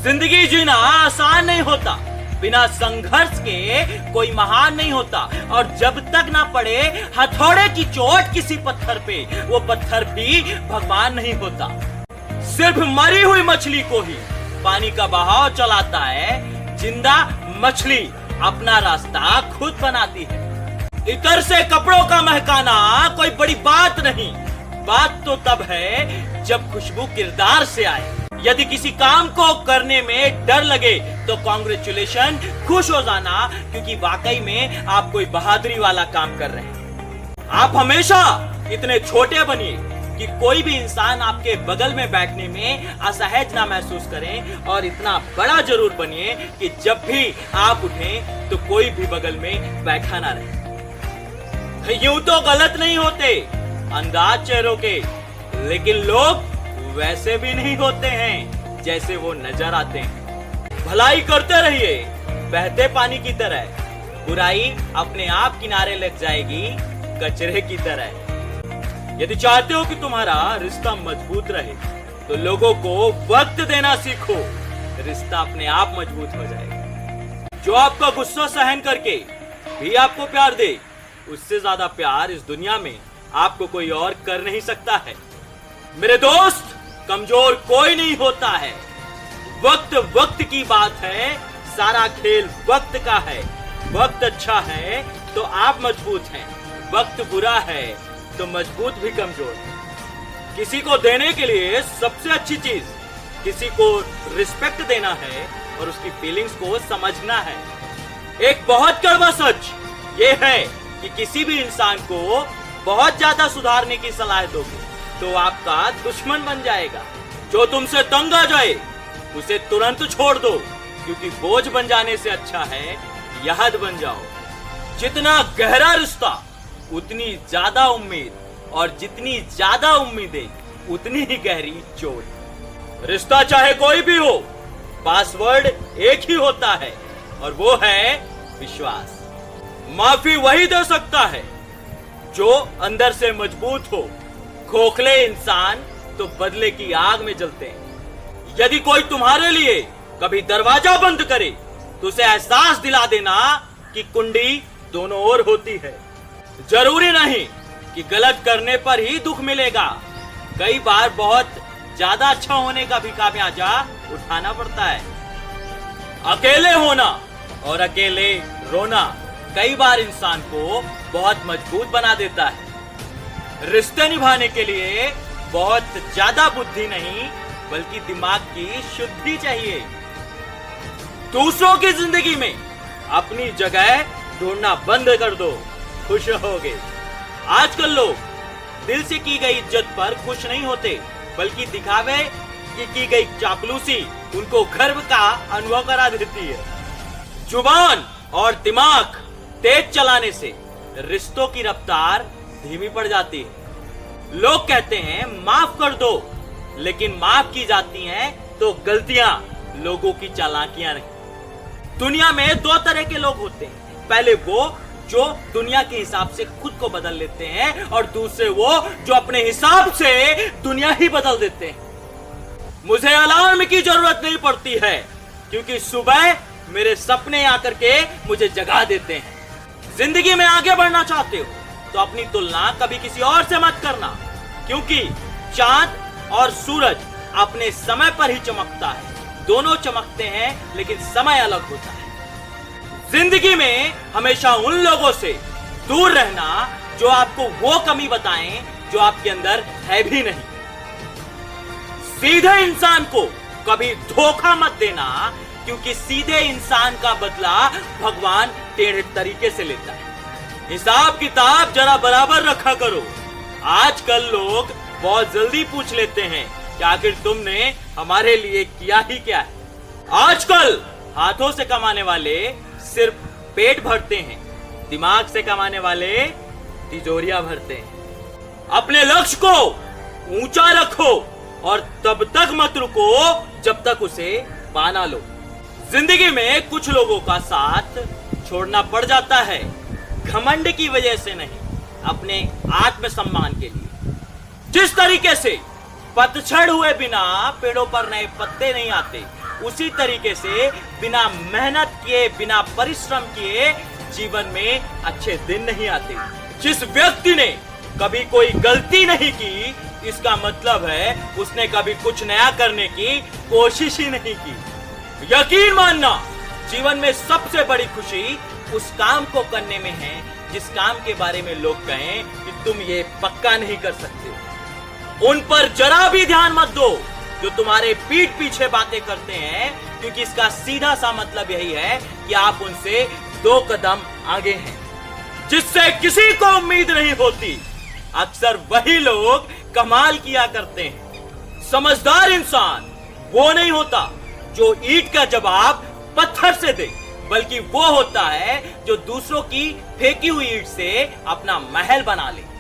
जिंदगी जीना आसान नहीं होता, बिना संघर्ष के कोई महान नहीं होता। और जब तक ना पड़े हथौड़े की चोट किसी पत्थर पे, वो पत्थर भी भगवान नहीं होता। सिर्फ मरी हुई मछली को ही पानी का बहाव चलाता है, जिंदा मछली अपना रास्ता खुद बनाती है। इतर से कपड़ों का महकाना कोई बड़ी बात नहीं, बात तो तब है जब खुशबू किरदार से आए। यदि किसी काम को करने में डर लगे तो कांग्रेचुलेशन, खुश हो जाना, क्योंकि वाकई में आप कोई बहादुरी वाला काम कर रहे हैं। आप हमेशा इतने छोटे बनिए कि कोई भी इंसान आपके बगल में बैठने में असहज ना महसूस करें, और इतना बड़ा जरूर बनिए कि जब भी आप उठें तो कोई भी बगल में बैठा ना रहे। यूं तो गलत नहीं होते अंदाज चेहरों के, लेकिन लोग वैसे भी नहीं होते हैं जैसे वो नजर आते हैं। भलाई करते रहिए बहते पानी की तरह, बुराई अपने आप किनारे लग जाएगी कचरे की तरह। यदि चाहते हो कि तुम्हारा रिश्ता मजबूत रहे तो लोगों को वक्त देना सीखो, रिश्ता अपने आप मजबूत हो जाएगा। जो आपका गुस्सा सहन करके भी आपको प्यार दे, उससे ज्यादा प्यार इस दुनिया में आपको कोई और कर नहीं सकता है। मेरे दोस्त, कमजोर कोई नहीं होता है, वक्त वक्त की बात है, सारा खेल वक्त का है। वक्त अच्छा है तो आप मजबूत हैं, वक्त बुरा है तो मजबूत भी कमजोर है। किसी को देने के लिए सबसे अच्छी चीज किसी को रिस्पेक्ट देना है और उसकी फीलिंग्स को समझना है। एक बहुत कड़वा सच ये है कि किसी भी इंसान को बहुत ज्यादा सुधारने की सलाह दोगे तो आपका दुश्मन बन जाएगा। जो तुमसे तंग आ जाए उसे तुरंत छोड़ दो, क्योंकि बोझ बन जाने से अच्छा है यहद बन जाओ। जितना गहरा रिश्ता उतनी ज्यादा उम्मीद, और जितनी ज्यादा उम्मीदें उतनी ही गहरी चोट। रिश्ता चाहे कोई भी हो, पासवर्ड एक ही होता है, और वो है विश्वास। माफी वही दे सकता है जो अंदर से मजबूत हो। खोखले इंसान तो बदले की आग में जलते हैं। यदि कोई तुम्हारे लिए कभी दरवाजा बंद करे तो उसे एहसास दिला देना कि कुंडी दोनों ओर होती है। जरूरी नहीं कि गलत करने पर ही दुख मिलेगा, कई बार बहुत ज्यादा अच्छा होने का भी खामियाजा उठाना पड़ता है। अकेले होना और अकेले रोना कई बार इंसान को बहुत मजबूत बना देता है। रिश्ते निभाने के लिए बहुत ज्यादा बुद्धि नहीं, बल्कि दिमाग की शुद्धि चाहिए। दूसरों की जिंदगी में अपनी जगह ढूंढना बंद कर दो, खुश होगे। आजकल लोग दिल से की गई इज्जत पर खुश नहीं होते, बल्कि दिखावे की गई चापलूसी उनको गर्व का अनुभव करा देती है। जुबान और दिमाग तेज चलाने से रिश्तों की रफ्तार धीमी पड़ जाती है। लोग कहते हैं माफ कर दो, लेकिन माफ की जाती हैं तो गलतियां, लोगों की चालाकियां नहीं। दुनिया में दो तरह के लोग होते हैं, पहले वो जो दुनिया के हिसाब से खुद को बदल लेते हैं, और दूसरे वो जो अपने हिसाब से दुनिया ही बदल देते हैं। मुझे अलार्म की जरूरत नहीं पड़ती है, क्योंकि सुबह मेरे सपने आकर के मुझे जगा देते हैं। जिंदगी में आगे बढ़ना चाहते हो तो अपनी तुलना कभी किसी और से मत करना, क्योंकि चांद और सूरज अपने समय पर ही चमकता है। दोनों चमकते हैं, लेकिन समय अलग होता है। जिंदगी में हमेशा उन लोगों से दूर रहना जो आपको वो कमी बताएं जो आपके अंदर है भी नहीं। सीधे इंसान को कभी धोखा मत देना, क्योंकि सीधे इंसान का बदला भगवान टेढ़े तरीके से लेता है। हिसाब किताब जरा बराबर रखा करो। आजकल लोग बहुत जल्दी पूछ लेते हैं कि आखिर तुमने हमारे लिए किया ही क्या है। आजकल हाथों से कमाने वाले सिर्फ पेट भरते हैं, दिमाग से कमाने वाले तिजोरियां भरते हैं। अपने लक्ष्य को ऊंचा रखो और तब तक मत रुको जब तक उसे पाना लो। जिंदगी में कुछ लोगों का साथ छोड़ना पड़ जाता है, घमंड की वजह से नहीं, अपने आत्मसम्मान के लिए। जिस तरीके से पतझड़ हुए बिना पेड़ों पर नए पत्ते नहीं आते, उसी तरीके से बिना मेहनत किए, बिना परिश्रम किए जीवन में अच्छे दिन नहीं आते। जिस व्यक्ति ने कभी कोई गलती नहीं की, इसका मतलब है उसने कभी कुछ नया करने की कोशिश ही नहीं की। यकीन मानना, जीवन में सबसे बड़ी खुशी उस काम को करने में है जिस काम के बारे में लोग कहें कि तुम ये पक्का नहीं कर सकते। उन पर जरा भी ध्यान मत दो जो तुम्हारे पीठ पीछे बातें करते हैं, क्योंकि इसका सीधा सा मतलब यही है कि आप उनसे 2 कदम आगे हैं। जिससे किसी को उम्मीद नहीं होती, अक्सर वही लोग कमाल किया करते हैं। समझदार इंसान वो नहीं होता जो ईंट का जवाब पत्थर से दे, बल्कि वो होता है जो दूसरों की फेंकी हुई ईंट से अपना महल बना ले।